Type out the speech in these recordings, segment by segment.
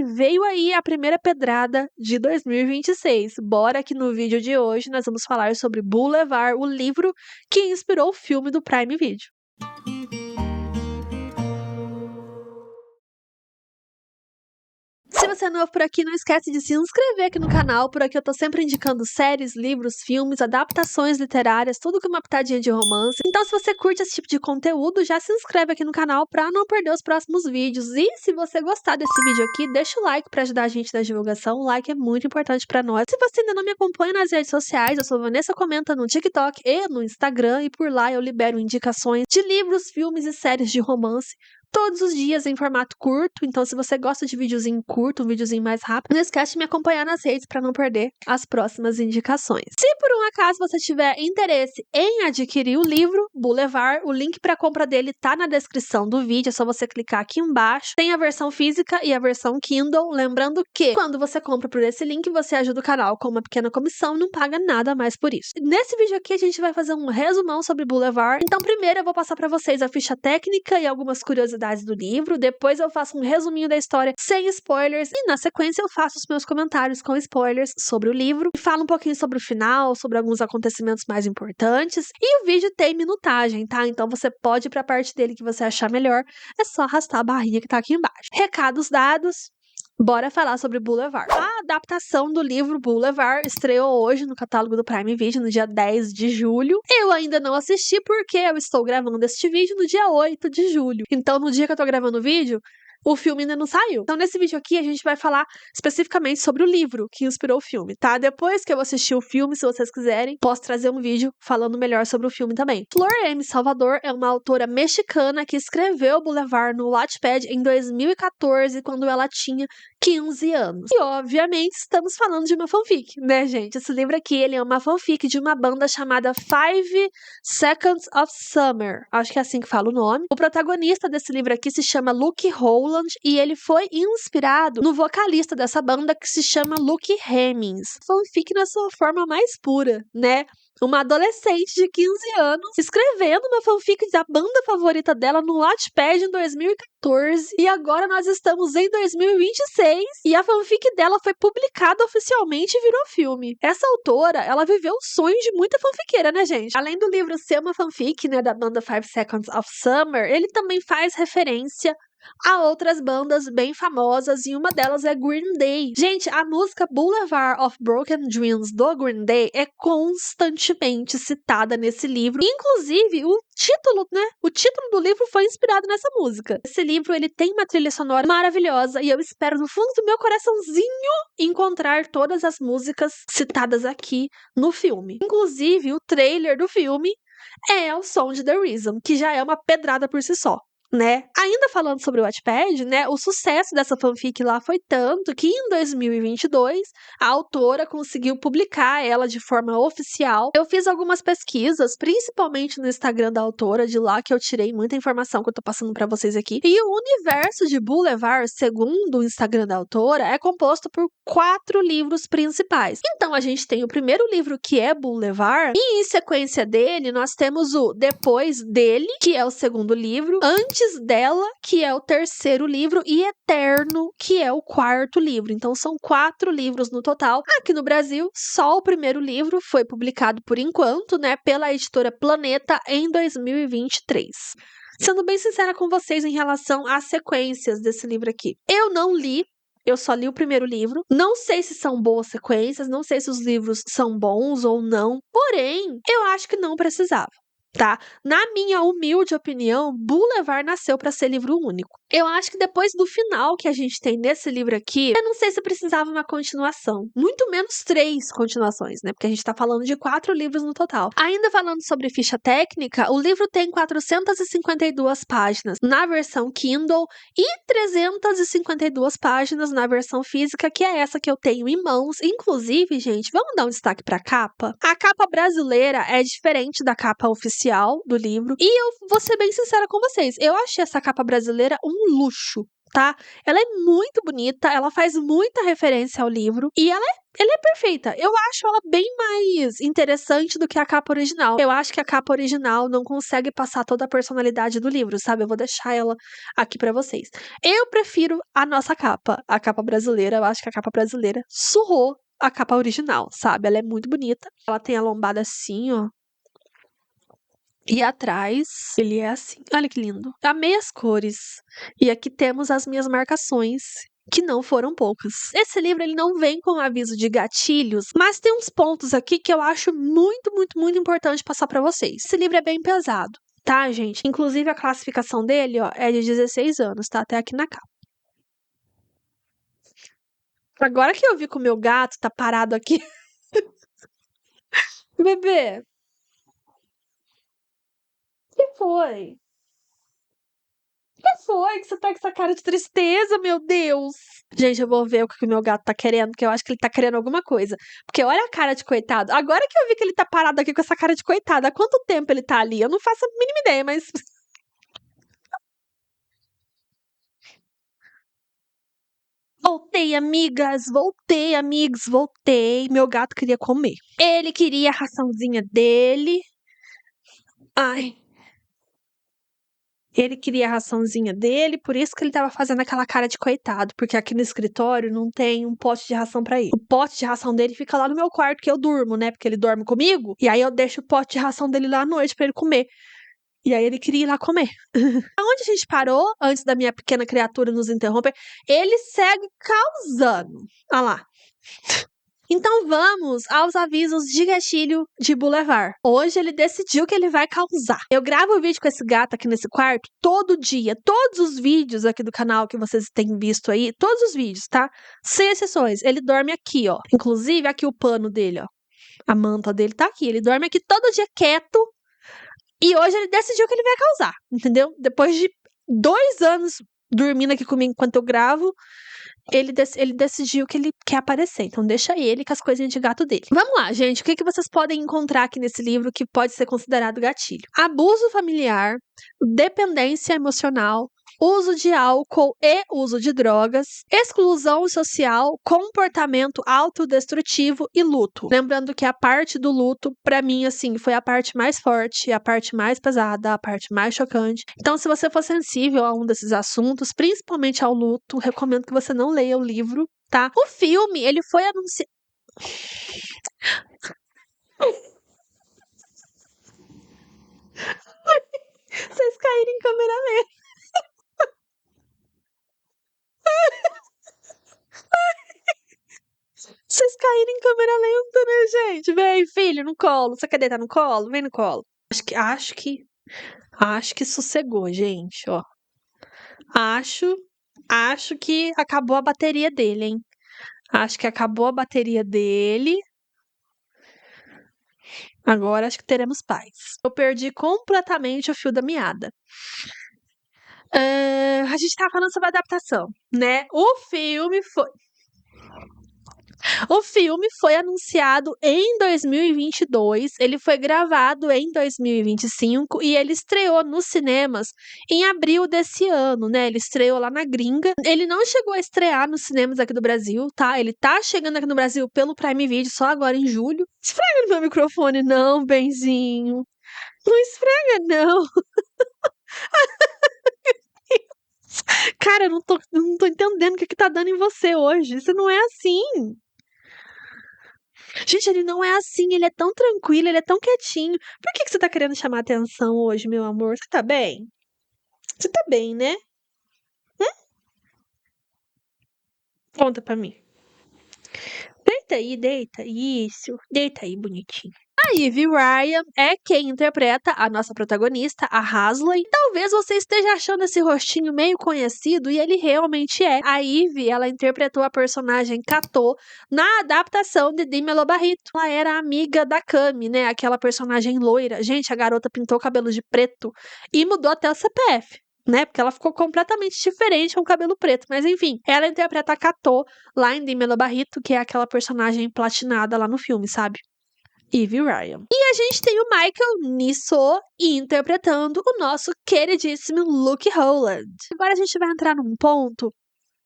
Veio aí a primeira pedrada de 2026. Bora que no vídeo de hoje nós vamos falar sobre Boulevard, o livro que inspirou o filme do Prime Video. Se você é novo por aqui, não esquece de se inscrever aqui no canal. Por aqui eu tô sempre indicando séries, livros, filmes, adaptações literárias, tudo com uma pitadinha de romance. Então se você curte esse tipo de conteúdo, já se inscreve aqui no canal pra não perder os próximos vídeos. E se você gostar desse vídeo aqui, deixa o like pra ajudar a gente na divulgação. O like é muito importante pra nós. Se você ainda não me acompanha nas redes sociais, eu sou Vanessa Comenta no TikTok e no Instagram. E por lá eu libero indicações de livros, filmes e séries de romance todos os dias em formato curto. Então se você gosta de videozinho curto, um videozinho mais rápido, não esquece de me acompanhar nas redes para não perder as próximas indicações. Se por um acaso você tiver interesse em adquirir o livro Boulevard, o link para compra dele tá na descrição do vídeo, é só você clicar aqui embaixo. Tem a versão física e a versão Kindle, lembrando que quando você compra por esse link, você ajuda o canal com uma pequena comissão e não paga nada mais por isso. Nesse vídeo aqui a gente vai fazer um resumão sobre Boulevard. Então primeiro eu vou passar para vocês a ficha técnica e algumas curiosidades do livro, depois eu faço um resuminho da história sem spoilers e na sequência eu faço os meus comentários com spoilers sobre o livro e falo um pouquinho sobre o final, sobre alguns acontecimentos mais importantes. E o vídeo tem minutagem, tá? Então você pode ir pra parte dele que você achar melhor, é só arrastar a barrinha que tá aqui embaixo. Recados dados. Bora falar sobre Boulevard. A adaptação do livro Boulevard estreou hoje no catálogo do Prime Video, no dia 10 de julho. Eu ainda não assisti porque eu estou gravando este vídeo no dia 8 de julho. Então, no dia que eu tô gravando o vídeo, o filme ainda não saiu. Então, nesse vídeo aqui, a gente vai falar especificamente sobre o livro que inspirou o filme, tá? Depois que eu assistir o filme, se vocês quiserem, posso trazer um vídeo falando melhor sobre o filme também. Flor M. Salvador é uma autora mexicana que escreveu Boulevard no Wattpad em 2014, quando ela tinha 15 anos. E, obviamente, estamos falando de uma fanfic, né, gente? Esse livro aqui, ele é uma fanfic de uma banda chamada 5 Seconds of Summer. Acho que é assim que fala o nome. O protagonista desse livro aqui se chama Luke Holland e ele foi inspirado no vocalista dessa banda que se chama Luke Hemmings. Fanfic na sua forma mais pura, né? Uma adolescente de 15 anos escrevendo uma fanfic da banda favorita dela no Wattpad em 2014. E agora nós estamos em 2026 e a fanfic dela foi publicada oficialmente e virou filme. Essa autora, ela viveu o sonho de muita fanfiqueira, né, gente? Além do livro ser uma fanfic, né, da banda 5 Seconds of Summer, ele também faz referência a outras bandas bem famosas e uma delas é Green Day. Gente, a música Boulevard of Broken Dreams do Green Day é constantemente citada nesse livro. Inclusive, o título, né? O título do livro foi inspirado nessa música. Esse livro, ele tem uma trilha sonora maravilhosa e eu espero no fundo do meu coraçãozinho encontrar todas as músicas citadas aqui no filme. Inclusive, o trailer do filme é o som de The Reason, que já é uma pedrada por si só, né? Ainda falando sobre o Wattpad, né, o sucesso dessa fanfic lá foi tanto que em 2022 a autora conseguiu publicar ela de forma oficial. Eu fiz algumas pesquisas, principalmente no Instagram da autora, de lá que eu tirei muita informação que eu tô passando pra vocês aqui. E o universo de Boulevard, segundo o Instagram da autora, é composto por 4 livros principais. Então a gente tem o primeiro livro, que é Boulevard, e em sequência dele nós temos o Depois dele, que é o segundo livro, Antes dela, que é o terceiro livro, e Eterno, que é o quarto livro. Então são 4 livros no total. Aqui no Brasil, só o primeiro livro foi publicado por enquanto, né, pela editora Planeta em 2023. Sendo bem sincera com vocês em relação às sequências desse livro aqui. Eu não li, eu só li o primeiro livro. Não sei se são boas sequências, não sei se os livros são bons ou não. Porém, eu acho que não precisava, tá? Na minha humilde opinião, Boulevard nasceu para ser livro único. Eu acho que depois do final que a gente tem nesse livro aqui, eu não sei se precisava uma continuação. Muito menos 3 continuações, né? Porque a gente tá falando de 4 livros no total. Ainda falando sobre ficha técnica, o livro tem 452 páginas na versão Kindle e 352 páginas na versão física, que é essa que eu tenho em mãos. Inclusive, gente, vamos dar um destaque pra capa? A capa brasileira é diferente da capa oficial do livro. E eu vou ser bem sincera com vocês, eu achei essa capa brasileira um luxo. tá? Ela é muito bonita, ela faz muita referência ao livro e ela é perfeita. Eu acho ela bem mais interessante do que a capa original. Eu acho que a capa original não consegue passar toda a personalidade do livro, sabe? Eu vou deixar ela aqui pra vocês. Eu prefiro a nossa capa, a capa brasileira. Eu acho que a capa brasileira surrou a capa original, sabe? Ela é muito bonita. Ela tem a lombada assim, ó. E atrás, ele é assim. Olha que lindo. Amei as cores. E aqui temos as minhas marcações, que não foram poucas. Esse livro ele não vem com aviso de gatilhos, mas tem uns pontos aqui que eu acho muito, muito, muito importante passar pra vocês. Esse livro é bem pesado, tá, gente? Inclusive a classificação dele, ó, é de 16 anos, tá? Até aqui na capa. Agora que eu vi que o meu gato tá parado aqui. Bebê, o que foi? Que foi que você tá com essa cara de tristeza, meu Deus? Gente, eu vou ver o que o meu gato tá querendo, porque eu acho que ele tá querendo alguma coisa. Porque olha a cara de coitado. Agora que eu vi que ele tá parado aqui com essa cara de coitado, há quanto tempo ele tá ali? Eu não faço a mínima ideia, mas. Voltei, amigas, voltei, amigos, voltei. Meu gato queria comer. Ele queria a raçãozinha dele. Ai, ele queria a raçãozinha dele, por isso que ele tava fazendo aquela cara de coitado, porque aqui no escritório não tem um pote de ração pra ele. O pote de ração dele fica lá no meu quarto, que eu durmo, né? Porque ele dorme comigo, e aí eu deixo o pote de ração dele lá à noite pra ele comer. E aí ele queria ir lá comer. Aonde a gente parou, antes da minha pequena criatura nos interromper, ele segue causando. Olha lá. Então vamos aos avisos de gatilho de Boulevard. Hoje ele decidiu que ele vai causar. Eu gravo o vídeo com esse gato aqui nesse quarto todo dia. Todos os vídeos aqui do canal que vocês têm visto aí, todos os vídeos, tá? Sem exceções. Ele dorme aqui, ó. Inclusive aqui o pano dele, ó. A manta dele tá aqui. Ele dorme aqui todo dia quieto. E hoje ele decidiu que ele vai causar, entendeu? Depois de 2 anos dormindo aqui comigo enquanto eu gravo, ele decidiu que ele quer aparecer. Então deixa ele com as coisinhas de gato dele. Vamos lá, gente. O que vocês podem encontrar aqui nesse livro que pode ser considerado gatilho? Abuso familiar, dependência emocional, uso de álcool e uso de drogas, exclusão social, comportamento autodestrutivo e luto. Lembrando que a parte do luto, pra mim, assim, foi a parte mais forte, a parte mais pesada, a parte mais chocante. Então, se você for sensível a um desses assuntos, principalmente ao luto, recomendo que você não leia o livro, tá? O filme, ele foi anunciado. Vocês caíram em câmera lenta. Vocês caíram em câmera lenta, né, gente? Vem, filho, no colo. Você quer deitar no colo? Vem no colo. Acho que sossegou, gente, ó. Acho que acabou a bateria dele, hein? Acho que acabou a bateria dele. Agora acho que teremos paz. Eu perdi completamente o fio da meada. A gente tava falando sobre adaptação, né? O filme foi anunciado em 2022, ele foi gravado em 2025 e ele estreou nos cinemas em abril desse ano, né? Ele estreou lá na gringa. Ele não chegou a estrear nos cinemas aqui do Brasil, tá? Ele tá chegando aqui no Brasil pelo Prime Video só agora em julho. Esfrega no meu microfone, não, benzinho. Não esfrega, não. Cara, eu não tô entendendo o que tá dando em você hoje. Isso não é assim. Gente, ele não é assim, ele é tão tranquilo, ele é tão quietinho. Por que você tá querendo chamar atenção hoje, meu amor? Você tá bem? Você tá bem, né? Conta pra mim. Deita aí, deita. Isso. Deita aí, bonitinho. A Ivy Ryan é quem interpreta a nossa protagonista, a Hasley. Talvez você esteja achando esse rostinho meio conhecido, e ele realmente é. A Ivy, ela interpretou a personagem Katô na adaptação de Demi Lovato. Ela era amiga da Cami, né? Aquela personagem loira. Gente, a garota pintou o cabelo de preto e mudou até o CPF. Né, porque ela ficou completamente diferente com o cabelo preto. Mas enfim, ela interpreta a Katô lá em Demi Lovato, que é aquela personagem platinada lá no filme, sabe? Eve Ryan. E a gente tem o Michael Nisso interpretando o nosso queridíssimo Luke Holland. Agora a gente vai entrar num ponto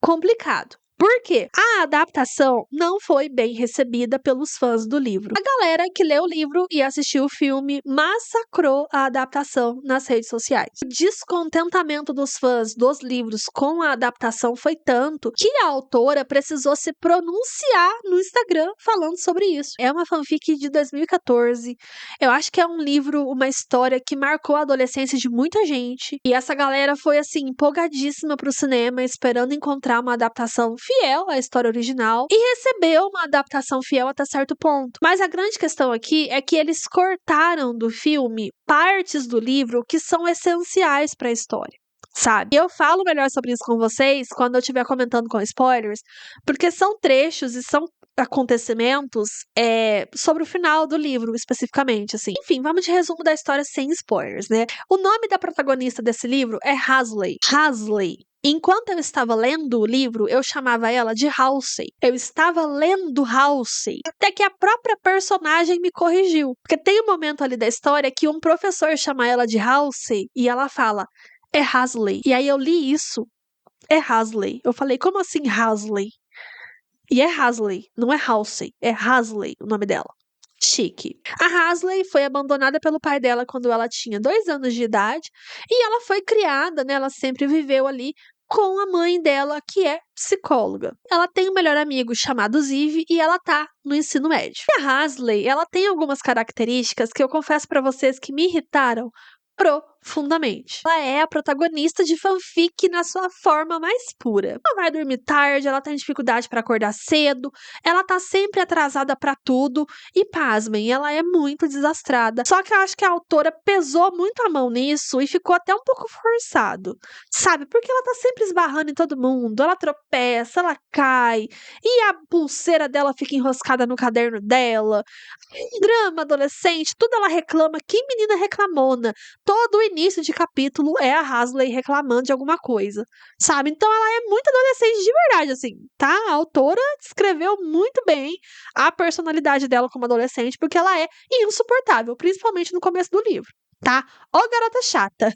complicado. Por quê? A adaptação não foi bem recebida pelos fãs do livro. A galera que leu o livro e assistiu o filme massacrou a adaptação nas redes sociais. O descontentamento dos fãs dos livros com a adaptação foi tanto que a autora precisou se pronunciar no Instagram falando sobre isso. É uma fanfic de 2014. Eu acho que é um livro, uma história que marcou a adolescência de muita gente. E essa galera foi assim empolgadíssima pro cinema, esperando encontrar uma adaptação fiel à história original, e recebeu uma adaptação fiel até certo ponto. Mas a grande questão aqui é que eles cortaram do filme partes do livro que são essenciais para a história. Sabe? Eu falo melhor sobre isso com vocês quando eu estiver comentando com spoilers, porque são trechos e são acontecimentos sobre o final do livro, especificamente, assim. Enfim, vamos de resumo da história sem spoilers, né? O nome da protagonista desse livro é Hasley. Hasley. Enquanto eu estava lendo o livro, eu chamava ela de Halsey. Eu estava lendo Halsey. Até que a própria personagem me corrigiu. Porque tem um momento ali da história que um professor chama ela de Halsey e ela fala, é Hasley. E aí eu li isso, é Hasley. Eu falei, como assim Hasley? E é Hasley, não é Halsey, é Hasley o nome dela. Chique. A Hasley foi abandonada pelo pai dela quando ela tinha 2 anos de idade e ela foi criada, né? Ela sempre viveu ali com a mãe dela, que é psicóloga. Ela tem um melhor amigo chamado Ziv e ela tá no ensino médio. E a Hasley, ela tem algumas características que eu confesso pra vocês que me irritaram profundamente. Ela é a protagonista de fanfic na sua forma mais pura. Ela vai dormir tarde, ela tem dificuldade para acordar cedo, ela tá sempre atrasada para tudo e pasmem, ela é muito desastrada. Só que eu acho que a autora pesou muito a mão nisso e ficou até um pouco forçado, sabe? Porque ela tá sempre esbarrando em todo mundo, ela tropeça, ela cai e a pulseira dela fica enroscada no caderno dela. Drama adolescente, tudo ela reclama. Que menina reclamona. Todo o início de capítulo é a Hasley reclamando de alguma coisa, sabe? Então ela é muito adolescente de verdade, assim, tá? A autora descreveu muito bem a personalidade dela como adolescente, porque ela é insuportável, principalmente no começo do livro, tá? Ó garota chata.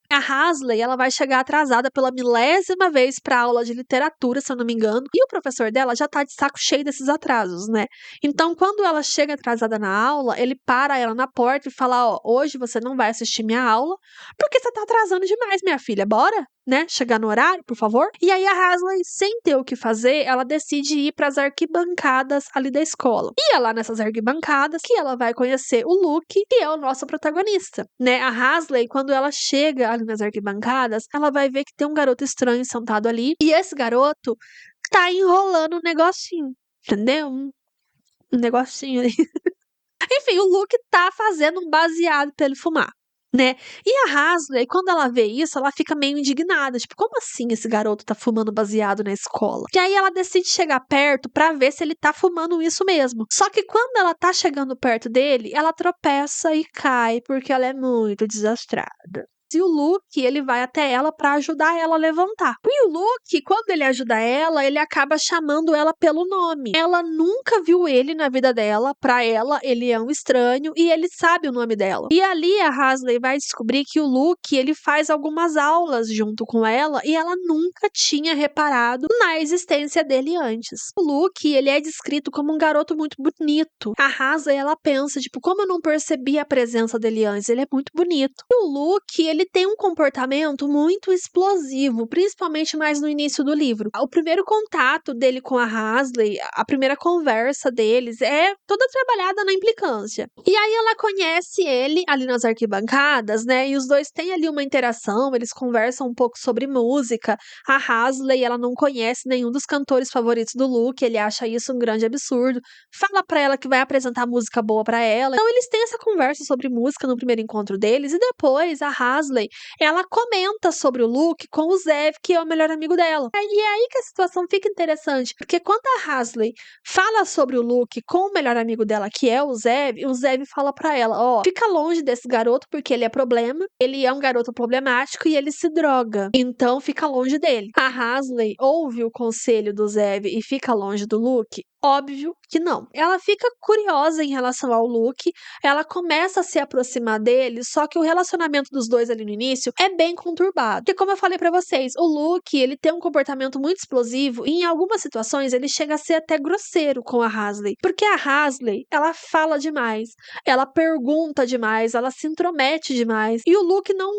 A Hasley, ela vai chegar atrasada pela milésima vez para aula de literatura, se eu não me engano, e o professor dela já tá de saco cheio desses atrasos, né? Então, quando ela chega atrasada na aula, ele para ela na porta e fala: Ó, hoje você não vai assistir minha aula, porque você tá atrasando demais, minha filha, bora? Né? Chegar no horário, por favor. E aí a Hasley, sem ter o que fazer, ela decide ir para as arquibancadas ali da escola. E é lá nessas arquibancadas que ela vai conhecer o Luke, que é o nosso protagonista, né? A Hasley, quando ela chega ali nas arquibancadas, ela vai ver que tem um garoto estranho sentado ali, e esse garoto tá enrolando um negocinho, entendeu? Um negocinho ali. Enfim, o Luke tá fazendo um baseado pra ele fumar, né? E a Hasley, quando ela vê isso, ela fica meio indignada. Tipo, como assim esse garoto tá fumando baseado na escola? E aí ela decide chegar perto pra ver se ele tá fumando isso mesmo. Só que quando ela tá chegando perto dele, ela tropeça e cai, porque ela é muito desastrada. E o Luke, ele vai até ela pra ajudar ela a levantar. E o Luke, quando ele ajuda ela, ele acaba chamando ela pelo nome. Ela nunca viu ele na vida dela, pra ela, ele é um estranho e ele sabe o nome dela. E ali a Hasley vai descobrir que o Luke, ele faz algumas aulas junto com ela e ela nunca tinha reparado na existência dele antes. O Luke, ele é descrito como um garoto muito bonito. A Hasley, ela pensa, tipo, como eu não percebi a presença dele antes? Ele é muito bonito. E o Luke, ele tem um comportamento muito explosivo, principalmente mais no início do livro. O primeiro contato dele com a Hasley, a primeira conversa deles é toda trabalhada na implicância. E aí ela conhece ele ali nas arquibancadas, né? E os dois têm ali uma interação, eles conversam um pouco sobre música. A Hasley, ela não conhece nenhum dos cantores favoritos do Luke, ele acha isso um grande absurdo. Fala pra ela que vai apresentar música boa pra ela. Então eles têm essa conversa sobre música no primeiro encontro deles e depois a Hasley, ela comenta sobre o Luke com o Zev, que é o melhor amigo dela. E é aí que a situação fica interessante, porque quando a Hasley fala sobre o Luke com o melhor amigo dela, que é o Zev fala pra ela, ó, fica longe desse garoto porque ele é problema, ele é um garoto problemático e ele se droga, então fica longe dele. A Hasley ouve o conselho do Zev e fica longe do Luke. Óbvio que não. Ela fica curiosa em relação ao Luke, ela começa a se aproximar dele, só que o relacionamento dos dois ali no início é bem conturbado. Porque como eu falei pra vocês, o Luke, ele tem um comportamento muito explosivo e em algumas situações ele chega a ser até grosseiro com a Hasley. Porque a Hasley, ela fala demais, ela pergunta demais, ela se intromete demais. E o Luke não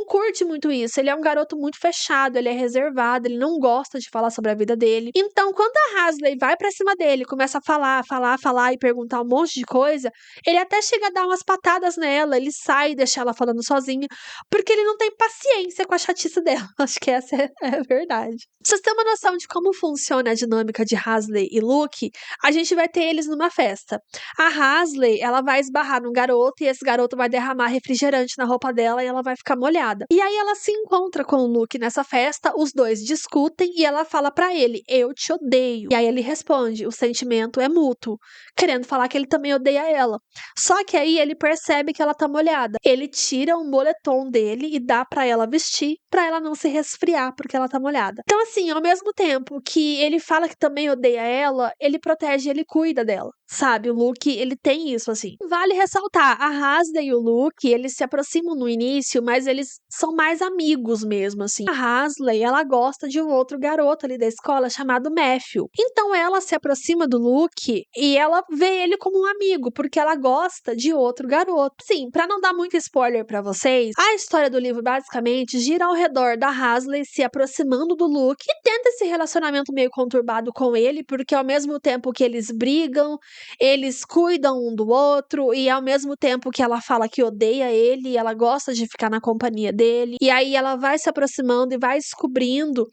curte muito isso. Ele é um garoto muito fechado, ele é reservado, ele não gosta de falar sobre a vida dele. Então, quando a Hasley vai pra cima dele, começa a falar e perguntar um monte de coisa, ele até chega a dar umas patadas nela, ele sai e deixa ela falando sozinha, porque ele não tem paciência com a chatice dela. Acho que essa é a verdade. Pra vocês terem uma noção de como funciona a dinâmica de Hasley e Luke, a gente vai ter eles numa festa. A Hasley, ela vai esbarrar num garoto e esse garoto vai derramar refrigerante na roupa dela e ela vai ficar molhada. E aí ela se encontra com o Luke nessa festa, os dois discutem e ela fala pra ele: "Eu te odeio". E aí ele responde: "O sentimento é mútuo", querendo falar que ele também odeia ela. Só que aí ele percebe que ela tá molhada. Ele tira um moletom dele e dá pra ela vestir, pra ela não se resfriar porque ela tá molhada. Então assim, ao mesmo tempo que ele fala que também odeia ela, ele protege, ele cuida dela. Sabe, o Luke, ele tem isso, assim. Vale ressaltar, a Hasley e o Luke, eles se aproximam no início, mas eles são mais amigos mesmo, assim. A Hasley, ela gosta de um outro garoto ali da escola chamado Matthew. Então ela se aproxima do Luke e ela vê ele como um amigo, porque ela gosta de outro garoto. Sim, pra não dar muito spoiler pra vocês, a história do livro basicamente gira ao redor da Hasley se aproximando do Luke e tenta esse relacionamento meio conturbado com ele, porque ao mesmo tempo que eles brigam, eles cuidam um do outro e ao mesmo tempo que ela fala que odeia ele, ela gosta de ficar na companhia dele. E aí ela vai se aproximando e vai descobrindo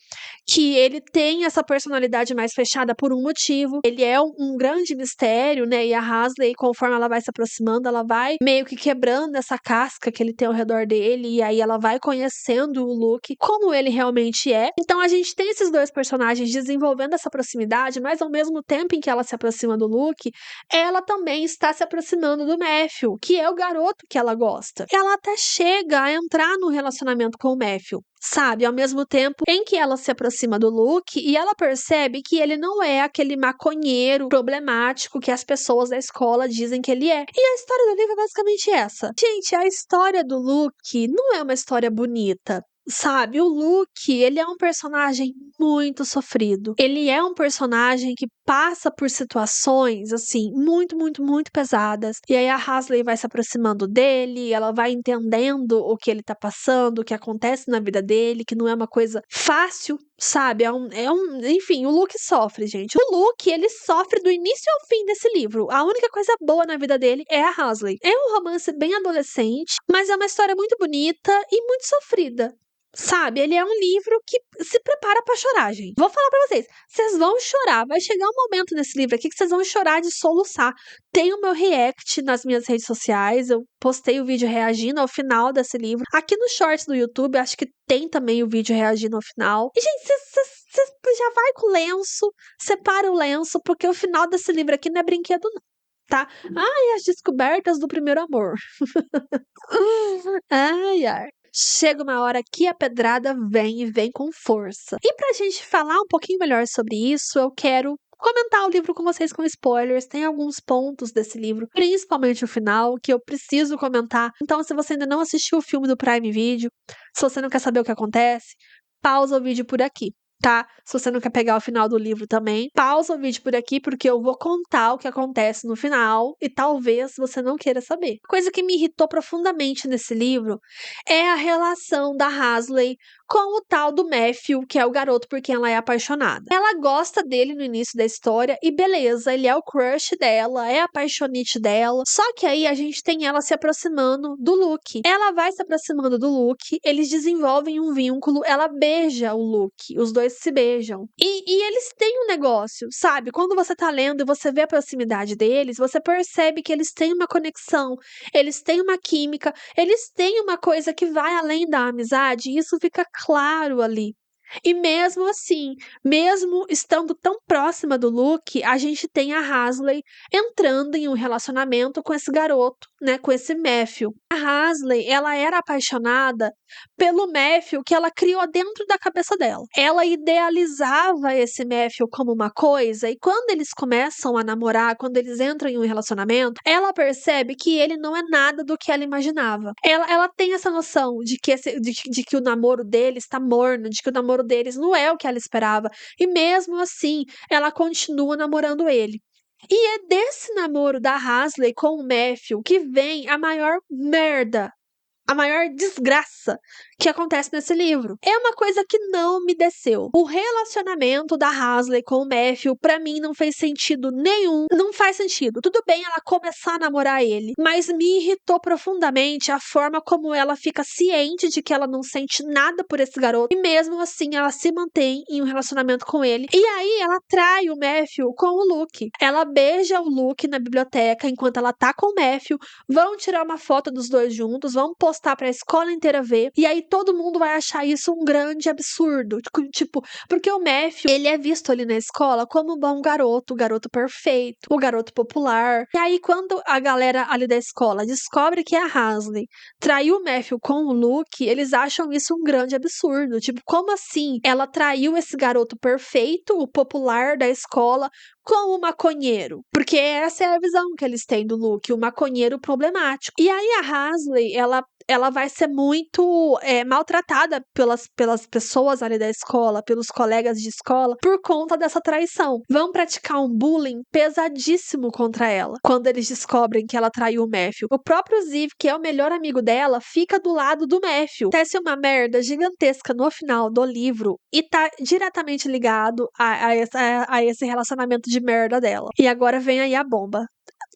que ele tem essa personalidade mais fechada por um motivo. Ele é um grande mistério, né? E a Hasley, conforme ela vai se aproximando, ela vai meio que quebrando essa casca que ele tem ao redor dele. E aí ela vai conhecendo o Luke como ele realmente é. Então a gente tem esses dois personagens desenvolvendo essa proximidade, mas ao mesmo tempo em que ela se aproxima do Luke, ela também está se aproximando do Matthew, que é o garoto que ela gosta. Ela até chega a entrar no relacionamento com o Matthew, sabe? Ao mesmo tempo em que ela se aproxima do Luke e ela percebe que ele não é aquele maconheiro problemático que as pessoas da escola dizem que ele é. E a história do livro é basicamente essa. Gente, a história do Luke não é uma história bonita. Sabe, o Luke, ele é um personagem muito sofrido. Ele é um personagem que passa por situações, assim, muito, muito, muito pesadas. E aí a Hasley vai se aproximando dele, ela vai entendendo o que ele tá passando, o que acontece na vida dele, que não é uma coisa fácil, sabe? Enfim, o Luke sofre, gente. O Luke, ele sofre do início ao fim desse livro. A única coisa boa na vida dele é a Hasley. É um romance bem adolescente, mas é uma história muito bonita e muito sofrida. Sabe, ele é um livro que se prepara pra chorar, gente. Vou falar pra vocês vão chorar. Vai chegar um momento nesse livro aqui que vocês vão chorar de soluçar. Tem o meu react nas minhas redes sociais. Eu postei o vídeo reagindo ao final desse livro. Aqui no shorts do YouTube, acho que tem também o vídeo reagindo ao final. E, gente, você já vai com o lenço, separa o lenço, porque o final desse livro aqui não é brinquedo, não. Tá? Ai, as descobertas do primeiro amor. Ai, ai. Chega uma hora que a pedrada vem e vem com força. E pra gente falar um pouquinho melhor sobre isso, eu quero comentar o livro com vocês com spoilers. Tem alguns pontos desse livro, principalmente o final, que eu preciso comentar. Então, se você ainda não assistiu o filme do Prime Video, se você não quer saber o que acontece, pausa o vídeo por aqui. Tá? Se você não quer pegar o final do livro também, pausa o vídeo por aqui, porque eu vou contar o que acontece no final e talvez você não queira saber. Coisa que me irritou profundamente nesse livro é a relação da Hasley com o tal do Matthew, que é o garoto por quem ela é apaixonada. Ela gosta dele no início da história e beleza, ele é o crush dela, é a apaixonite dela. Só que aí a gente tem ela se aproximando do Luke. Ela vai se aproximando do Luke, eles desenvolvem um vínculo, ela beija o Luke, os dois se beijam. E eles têm um negócio, sabe? Quando você tá lendo e você vê a proximidade deles, você percebe que eles têm uma conexão, eles têm uma química, eles têm uma coisa que vai além da amizade, e isso fica claro ali. E mesmo assim, mesmo estando tão próxima do Luke, a gente tem a Hasley entrando em um relacionamento com esse garoto né, com esse Matthew. A Hasley, ela era apaixonada pelo Matthew que ela criou dentro da cabeça dela. Ela idealizava esse Matthew como uma coisa, e quando eles começam a namorar, quando eles entram em um relacionamento, ela percebe que ele não é nada do que ela imaginava. Ela tem essa noção de que o namoro deles tá morno, de que o namoro deles não é o que ela esperava, e mesmo assim, ela continua namorando ele. E é desse namoro da Hasley com o Matthew que vem a maior merda, a maior desgraça que acontece nesse livro. É uma coisa que não me desceu. O relacionamento da Hasley com o Matthew, pra mim, não fez sentido nenhum. Não faz sentido. Tudo bem ela começar a namorar ele, mas me irritou profundamente a forma como ela fica ciente de que ela não sente nada por esse garoto, e mesmo assim ela se mantém em um relacionamento com ele. E aí ela trai o Matthew com o Luke. Ela beija o Luke na biblioteca enquanto ela tá com o Matthew, vão tirar uma foto dos dois juntos, vão postar pra escola inteira ver, e aí todo mundo vai achar isso um grande absurdo. Tipo, porque o Matthew, ele é visto ali na escola como um bom garoto, o garoto perfeito, o garoto popular. E aí, quando a galera ali da escola descobre que a Hasley traiu o Matthew com o Luke, eles acham isso um grande absurdo. Tipo, como assim? Ela traiu esse garoto perfeito, o popular da escola, com o maconheiro. Porque essa é a visão que eles têm do Luke, o maconheiro problemático. E aí a Hasley, ela vai ser muito maltratada pelas pessoas ali da escola, pelos colegas de escola, por conta dessa traição. Vão praticar um bullying pesadíssimo contra ela, quando eles descobrem que ela traiu o Matthew. O próprio Ziv, que é o melhor amigo dela, fica do lado do Matthew. Acontece uma merda gigantesca no final do livro, e tá diretamente ligado a esse relacionamento de merda dela. E agora vem aí a bomba.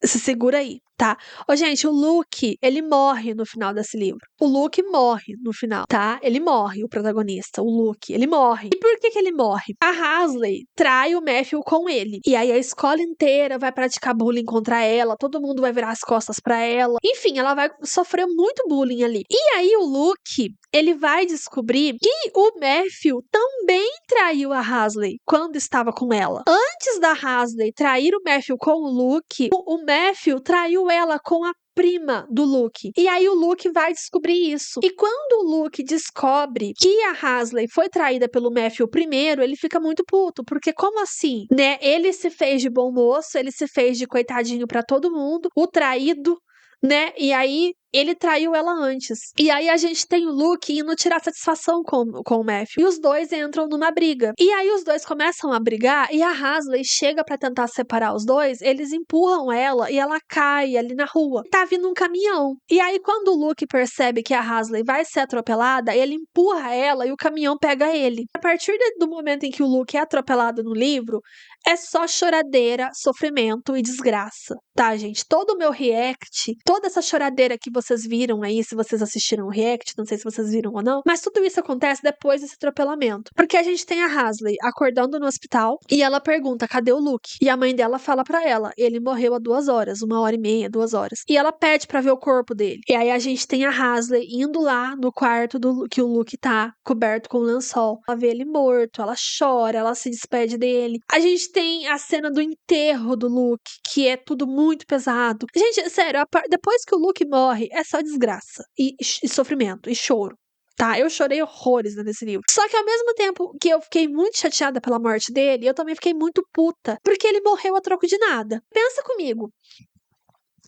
Se segura aí, tá? Ô, gente, o Luke, ele morre no final desse livro. O Luke morre no final, tá? Ele morre, o protagonista, o Luke, ele morre. E por que ele morre? A Hasley trai o Matthew com ele. E aí a escola inteira vai praticar bullying contra ela, todo mundo vai virar as costas pra ela. Enfim, ela vai sofrer muito bullying ali. E aí o Luke, ele vai descobrir que o Matthew também traiu a Hasley quando estava com ela. Antes da Hasley trair o Matthew com o Luke, o Matthew traiu ela com a prima do Luke. E aí o Luke vai descobrir isso. E quando o Luke descobre que a Hasley foi traída pelo Matthew primeiro, ele fica muito puto, porque como assim, né? Ele se fez de bom moço, ele se fez de coitadinho pra todo mundo, o traído, né? E aí ele traiu ela antes. E aí a gente tem o Luke indo tirar satisfação com o Matthew. E os dois entram numa briga. E aí os dois começam a brigar e a Hasley chega pra tentar separar os dois, eles empurram ela e ela cai ali na rua. Tá vindo um caminhão. E aí quando o Luke percebe que a Hasley vai ser atropelada, ele empurra ela e o caminhão pega ele. A partir do momento em que o Luke é atropelado no livro, é só choradeira, sofrimento e desgraça, tá, gente? Todo o meu react, toda essa choradeira que vocês viram aí, se vocês assistiram o react, não sei se vocês viram ou não, mas tudo isso acontece depois desse atropelamento. Porque a gente tem a Hasley acordando no hospital e ela pergunta, cadê o Luke? E a mãe dela fala pra ela, ele morreu há 2 horas, 1h30, 2 horas. E ela pede pra ver o corpo dele. E aí a gente tem a Hasley indo lá no quarto que o Luke tá, coberto com lençol. Ela vê ele morto, ela chora, ela se despede dele. A gente tem a cena do enterro do Luke, que é tudo muito pesado. Gente, sério, depois que o Luke morre, é só desgraça e sofrimento e choro. Tá, eu chorei horrores nesse livro. Só que ao mesmo tempo que eu fiquei muito chateada pela morte dele, eu também fiquei muito puta, porque ele morreu a troco de nada. Pensa comigo.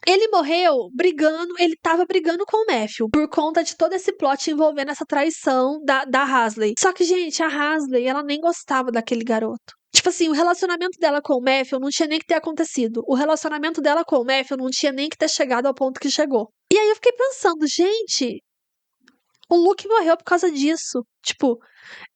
Ele morreu brigando, ele tava brigando com o Matthew, por conta de todo esse plot envolvendo essa traição da Hasley. Só que, gente, a Hasley, ela nem gostava daquele garoto. Tipo assim, o relacionamento dela com o Matthew não tinha nem que ter acontecido. O relacionamento dela com o Matthew não tinha nem que ter chegado ao ponto que chegou. E aí eu fiquei pensando, gente, o Luke morreu por causa disso. Tipo,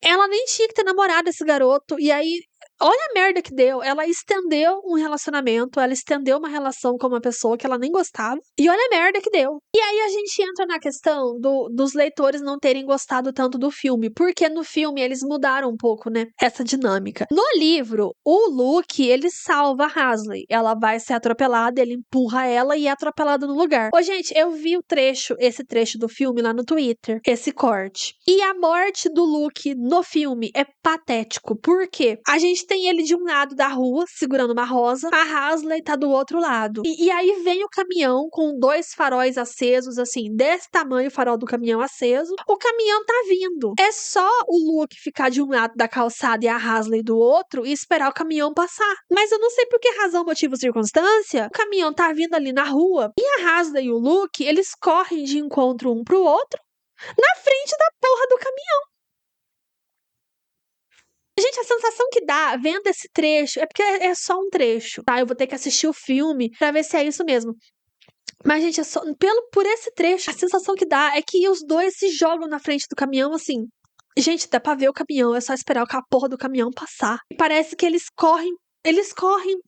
ela nem tinha que ter namorado esse garoto. E aí, olha a merda que deu. Ela estendeu um relacionamento, ela estendeu uma relação com uma pessoa que ela nem gostava. E olha a merda que deu. E aí a gente entra na questão dos leitores não terem gostado tanto do filme. Porque no filme eles mudaram um pouco, né? Essa dinâmica. No livro, o Luke, ele salva a Hasley. Ela vai ser atropelada, ele empurra ela e é atropelada no lugar. Ô, gente, eu vi esse trecho do filme lá no Twitter. Esse corte. E a morte do Luke no filme é patético. Por quê? A gente tem ele de um lado da rua, segurando uma rosa, a Hasley tá do outro lado. E aí vem o caminhão com 2 faróis acesos, assim, desse tamanho o farol do caminhão aceso. O caminhão tá vindo. É só o Luke ficar de um lado da calçada e a Hasley do outro e esperar o caminhão passar. Mas eu não sei por que razão, motivo, circunstância, o caminhão tá vindo ali na rua e a Hasley e o Luke, eles correm de encontro um pro outro na frente da porra do caminhão. Gente, a sensação que dá vendo esse trecho é porque é só um trecho, tá? Eu vou ter que assistir o filme pra ver se é isso mesmo. Mas, gente, por esse trecho, a sensação que dá é que os dois se jogam na frente do caminhão, assim. Gente, dá pra ver o caminhão, é só esperar a porra do caminhão passar. E parece que eles correm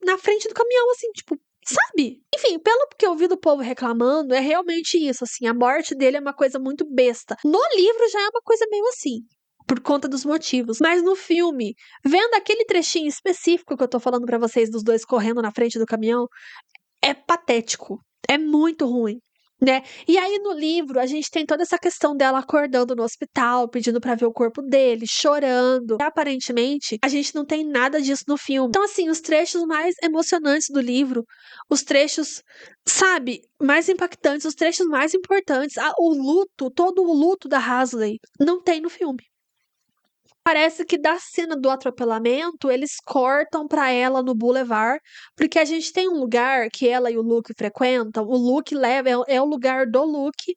na frente do caminhão, assim, tipo, sabe? Enfim, pelo que eu vi do povo reclamando, é realmente isso, assim, a morte dele é uma coisa muito besta. No livro já é uma coisa meio assim, por conta dos motivos. Mas no filme, vendo aquele trechinho específico que eu tô falando pra vocês dos dois correndo na frente do caminhão, é patético. É muito ruim. Né? E aí no livro a gente tem toda essa questão dela acordando no hospital, pedindo pra ver o corpo dele, chorando. E, aparentemente, a gente não tem nada disso no filme. Então, assim, os trechos mais emocionantes do livro, os trechos, sabe, mais impactantes, os trechos mais importantes, o luto, todo o luto da Hasley, não tem no filme. Parece que da cena do atropelamento, eles cortam pra ela no Boulevard, porque a gente tem um lugar que ela e o Luke frequentam, o Luke leva, é o lugar do Luke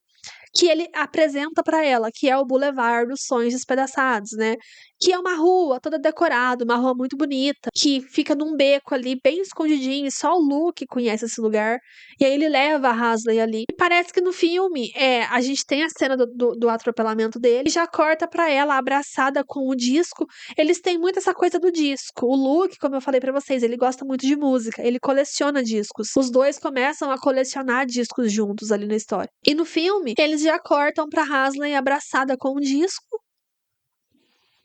que ele apresenta pra ela, que é o Boulevard dos Sonhos Despedaçados, né? Que é uma rua toda decorada, uma rua muito bonita, que fica num beco ali, bem escondidinho, e só o Luke conhece esse lugar. E aí ele leva a Hasley ali. E parece que no filme, a gente tem a cena do atropelamento dele, e já corta pra ela abraçada com o disco. Eles têm muito essa coisa do disco. O Luke, como eu falei pra vocês, ele gosta muito de música, ele coleciona discos. Os dois começam a colecionar discos juntos ali na história. E no filme, eles já cortam pra Hasley abraçada com o disco.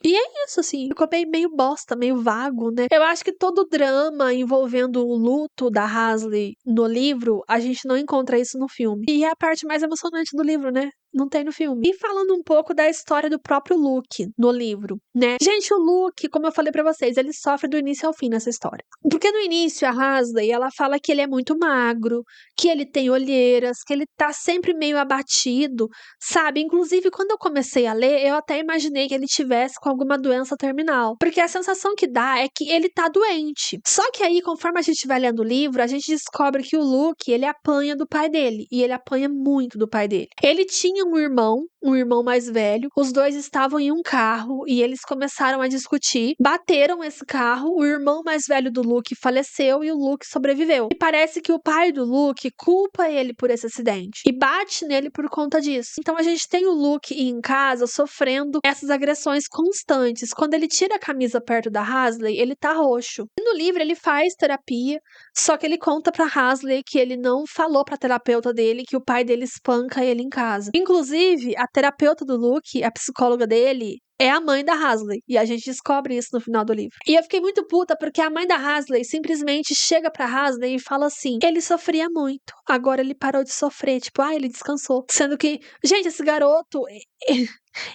E é isso, assim, ficou meio bosta, meio vago, né? Eu acho que todo o drama envolvendo o luto da Hasley no livro, a gente não encontra isso no filme. E é a parte mais emocionante do livro, né? Não tem no filme. E falando um pouco da história do próprio Luke no livro, né? Gente, o Luke, como eu falei pra vocês, ele sofre do início ao fim nessa história. Porque no início, a Hasley, ela fala que ele é muito magro, que ele tem olheiras, que ele tá sempre meio abatido, sabe? Inclusive, quando eu comecei a ler, eu até imaginei que ele tivesse com alguma doença terminal. Porque a sensação que dá é que ele tá doente. Só que aí, conforme a gente vai lendo o livro, a gente descobre que o Luke, ele apanha do pai dele. E ele apanha muito do pai dele. Ele tinha um irmão mais velho. Os dois estavam em um carro e eles começaram a discutir. Bateram esse carro. O irmão mais velho do Luke faleceu e o Luke sobreviveu. E parece que o pai do Luke culpa ele por esse acidente e bate nele por conta disso. Então a gente tem o Luke em casa sofrendo essas agressões constantes. Quando ele tira a camisa perto da Hasley, ele tá roxo. E no livro ele faz terapia, só que ele conta pra Hasley que ele não falou pra terapeuta dele que o pai dele espanca ele em casa. Inclusive, a terapeuta do Luke, a psicóloga dele, é a mãe da Hasley. E a gente descobre isso no final do livro. E eu fiquei muito puta porque a mãe da Hasley simplesmente chega pra Hasley e fala assim: ele sofria muito, agora ele parou de sofrer. Tipo, ele descansou. Sendo que, gente, esse garoto,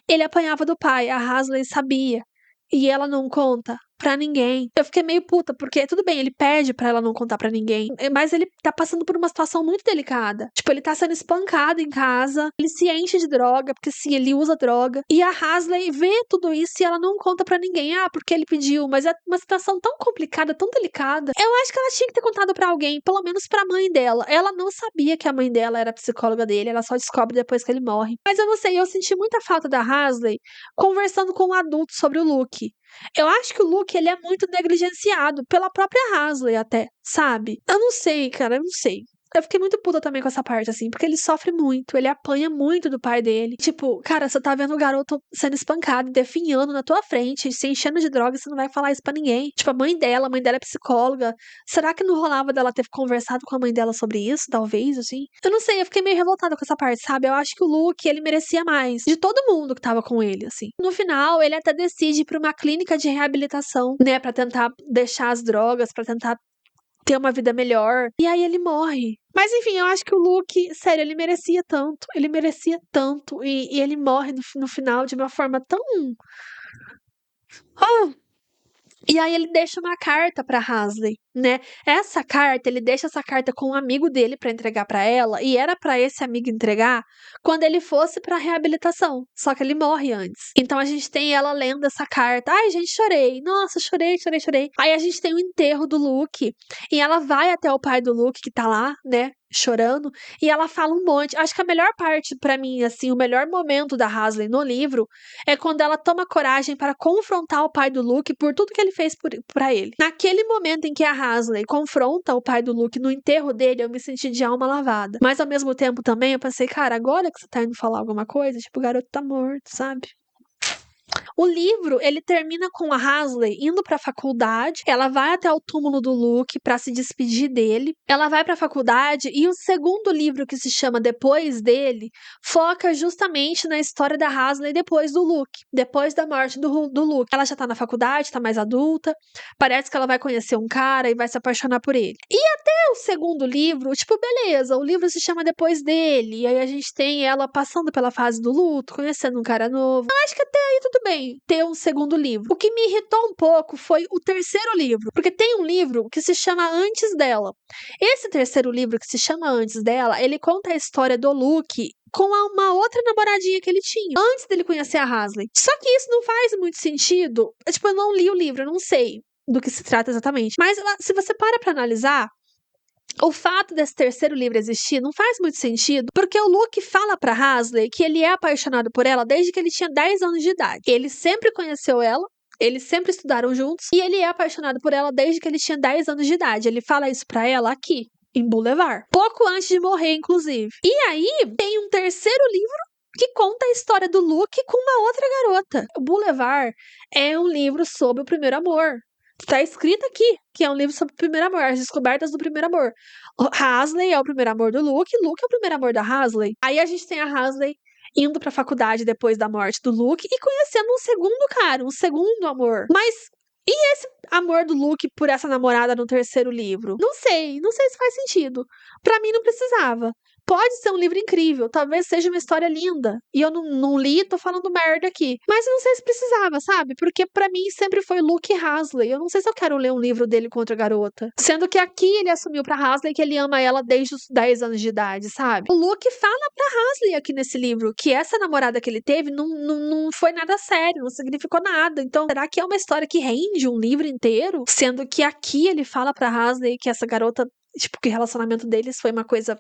ele apanhava do pai, a Hasley sabia. E ela não conta pra ninguém. Eu fiquei meio puta, porque tudo bem, ele pede pra ela não contar pra ninguém, mas ele tá passando por uma situação muito delicada. Tipo, ele tá sendo espancado em casa, ele se enche de droga, porque sim, ele usa droga. E a Hasley vê tudo isso e ela não conta pra ninguém. Porque ele pediu, mas é uma situação tão complicada, tão delicada. Eu acho que ela tinha que ter contado pra alguém, pelo menos pra mãe dela. Ela não sabia que a mãe dela era psicóloga dele, ela só descobre depois que ele morre. Mas eu não sei, eu senti muita falta da Hasley conversando com um adulto sobre o Luke. Eu acho que o Luke, ele é muito negligenciado pela própria Hasley até, sabe? Eu não sei, cara, eu não sei. Eu fiquei muito puta também com essa parte, assim, porque ele sofre muito, ele apanha muito do pai dele. Tipo, cara, você tá vendo o garoto sendo espancado, definhando na tua frente, se enchendo de droga, você não vai falar isso pra ninguém. Tipo, a mãe dela é psicóloga. Será que não rolava dela ter conversado com a mãe dela sobre isso, talvez, assim? Eu não sei, eu fiquei meio revoltada com essa parte, sabe? Eu acho que o Luke, ele merecia mais de todo mundo que tava com ele, assim. No final, ele até decide ir pra uma clínica de reabilitação, né, pra tentar deixar as drogas, pra tentar ter uma vida melhor. E aí ele morre. Mas enfim, eu acho que o Luke, sério, ele merecia tanto. Ele merecia tanto. E ele morre no final de uma forma tão. Oh, E aí ele deixa uma carta pra Hasley, né? Essa carta, ele deixa essa carta com um amigo dele pra entregar pra ela, e era pra esse amigo entregar quando ele fosse pra reabilitação, só que ele morre antes. Então a gente tem ela lendo essa carta. Ai, gente, chorei. Nossa, chorei, chorei, chorei. Aí a gente tem o enterro do Luke, e ela vai até o pai do Luke que tá lá, né? Chorando, e ela fala um monte. Acho que a melhor parte pra mim, assim, o melhor momento da Hasley no livro é quando ela toma coragem para confrontar o pai do Luke por tudo que ele fez pra ele. Naquele momento em que a Hasley confronta o pai do Luke no enterro dele, eu me senti de alma lavada. Mas ao mesmo tempo também eu pensei, cara, agora que você tá indo falar alguma coisa, tipo, o garoto tá morto, sabe? O livro, ele termina com a Hasley indo pra faculdade, ela vai até o túmulo do Luke pra se despedir dele, ela vai pra faculdade e o segundo livro, que se chama Depois dele, foca justamente na história da Hasley depois do Luke, depois da morte do Luke. Ela já tá na faculdade, tá mais adulta, parece que ela vai conhecer um cara e vai se apaixonar por ele. E até o segundo livro, tipo, beleza, o livro se chama Depois dele, e aí a gente tem ela passando pela fase do luto, conhecendo um cara novo. Eu acho que até aí tudo bem ter um segundo livro. O que me irritou um pouco foi o terceiro livro, porque tem um livro que se chama Antes dela. Esse terceiro livro que se chama Antes dela, ele conta a história do Luke com uma outra namoradinha que ele tinha, antes dele conhecer a Hasley. Só que isso não faz muito sentido. Tipo, eu não li o livro, eu não sei do que se trata exatamente. Mas se você para pra analisar, o fato desse terceiro livro existir não faz muito sentido, porque o Luke fala pra Hasley que ele é apaixonado por ela desde que ele tinha 10 anos de idade. Ele sempre conheceu ela, eles sempre estudaram juntos, e ele é apaixonado por ela desde que ele tinha 10 anos de idade. Ele fala isso pra ela aqui, em Boulevard. Pouco antes de morrer, inclusive. E aí, tem um terceiro livro que conta a história do Luke com uma outra garota. O Boulevard é um livro sobre o primeiro amor. Tá escrito aqui que é um livro sobre o primeiro amor, as descobertas do primeiro amor. O Hasley é o primeiro amor do Luke, Luke é o primeiro amor da Hasley. Aí a gente tem a Hasley indo pra faculdade depois da morte do Luke e conhecendo um segundo cara, um segundo amor. Mas e esse amor do Luke por essa namorada no terceiro livro? Não sei, não sei se faz sentido. Pra mim não precisava. Pode ser um livro incrível, talvez seja uma história linda. E eu não li, tô falando merda aqui. Mas eu não sei se precisava, sabe? Porque pra mim sempre foi Luke Hasley. Eu não sei se eu quero ler um livro dele com outra garota. Sendo que aqui ele assumiu pra Hasley que ele ama ela desde os 10 anos de idade, sabe? O Luke fala pra Hasley aqui nesse livro que essa namorada que ele teve não foi nada sério, não significou nada. Então, será que é uma história que rende um livro inteiro? Sendo que aqui ele fala pra Hasley que essa garota, tipo, que o relacionamento deles foi uma coisa.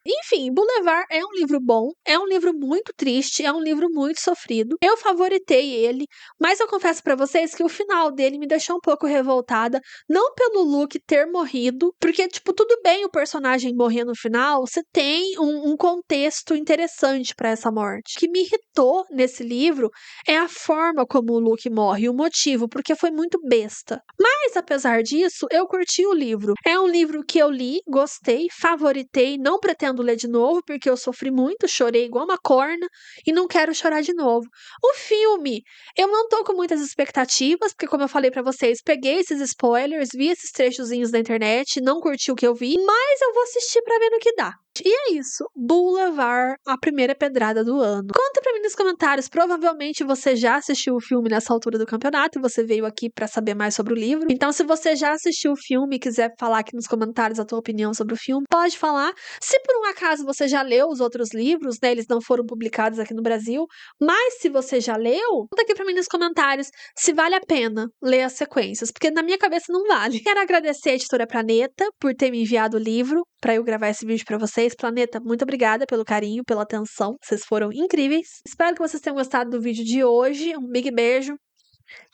Enfim, Boulevard é um livro bom, é um livro muito triste, é um livro muito sofrido. Eu favoritei ele, mas eu confesso pra vocês que o final dele me deixou um pouco revoltada, não pelo Luke ter morrido, porque, tipo, tudo bem o personagem morrer no final, você tem um contexto interessante pra essa morte. O que me irritou nesse livro é a forma como o Luke morre, o motivo, porque foi muito besta. Mas, apesar disso, eu curti o livro. É um livro que eu li, gostei, favoritei, não pretendo ler de novo, porque eu sofri muito, chorei igual uma corna e não quero chorar de novo. O filme, eu não tô com muitas expectativas, porque como eu falei pra vocês, peguei esses spoilers, vi esses trechozinhos da internet, não curti o que eu vi, mas eu vou assistir pra ver no que dá. E é isso, Boulevard, a primeira pedrada do ano. Conta pra mim nos comentários, provavelmente você já assistiu o filme nessa altura do campeonato e você veio aqui pra saber mais sobre o livro. Então, se você já assistiu o filme e quiser falar aqui nos comentários a tua opinião sobre o filme, pode falar. Se por um acaso você já leu os outros livros, né, eles não foram publicados aqui no Brasil, mas se você já leu, conta aqui pra mim nos comentários se vale a pena ler as sequências, porque na minha cabeça não vale. Quero agradecer a editora Planeta por ter me enviado o livro pra eu gravar esse vídeo pra vocês. Planeta, muito obrigada pelo carinho, pela atenção. Vocês foram incríveis. Espero que vocês tenham gostado do vídeo de hoje. Um big beijo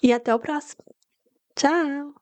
e até o próximo. Tchau!